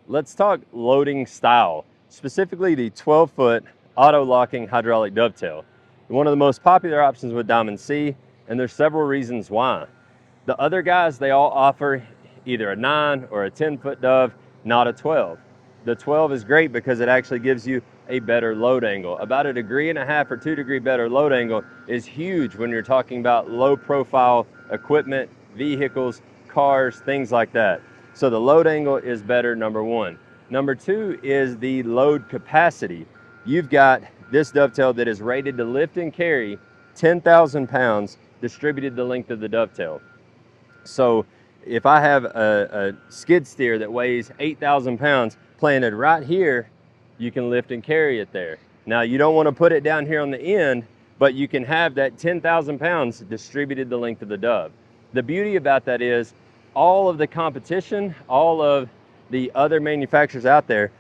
Let's talk loading style, specifically the 12-foot auto locking hydraulic dovetail. One of the most popular options with Diamond C, and there's several reasons why. The other guys, they all offer either a 9 or a 10-foot dove, not a 12. The 12 is great because it actually gives you a better load angle. About 1.5 degrees or 2 degree better load angle is huge when you're talking about low profile equipment, vehicles, cars, things like that. So the load angle is better, number one. Number two is the load capacity. You've got this dovetail that is rated to lift and carry 10,000 pounds distributed the length of the dovetail. So if I have a skid steer that weighs 8,000 pounds planted right here, you can lift and carry it there. Now you don't want to put it down here on the end, but you can have that 10,000 pounds distributed the length of the dove. The beauty about that is all of the competition, all of the other manufacturers out there,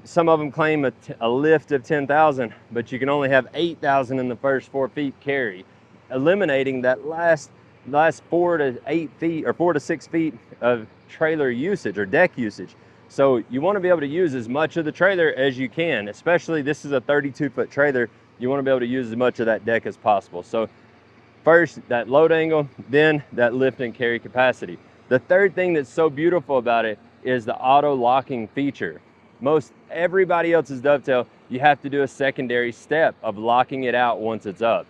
some of them claim a lift of 10,000, but you can only have 8,000 in the first 4 feet carry, eliminating that last 4 to 8 feet or 4 to 6 feet of trailer usage or deck usage. So you want to be able to use as much of the trailer as you can, especially this is a 32-foot trailer. You want to be able to use as much of that deck as possible. So first, that load angle, then that lift and carry capacity. The third thing that's so beautiful about it is the auto locking feature. Most everybody else's dovetail, you have to do a secondary step of locking it out once it's up.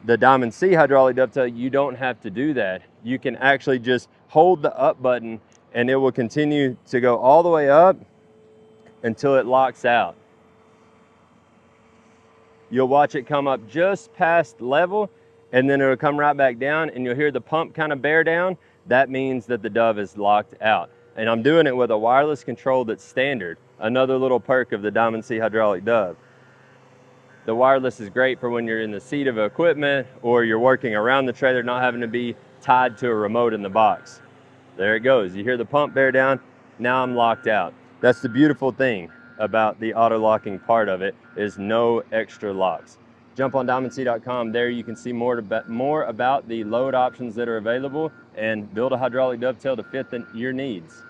The Diamond C hydraulic dovetail, you don't have to do that. You can actually just hold the up button and it will continue to go all the way up until it locks out. You'll watch it come up just past level and then it'll come right back down and you'll hear the pump kind of bear down. That means that the dove is locked out. And I'm doing it with a wireless control that's standard. Another little perk of the Diamond C hydraulic dove. The wireless is great for when you're in the seat of equipment or you're working around the trailer, not having to be tied to a remote in the box. There it goes. You hear the pump bear down. Now I'm locked out. That's the beautiful thing about the auto locking part of it, is no extra locks. Jump on diamondc.com. There you can see more about the load options that are available and build a hydraulic dovetail to fit your needs.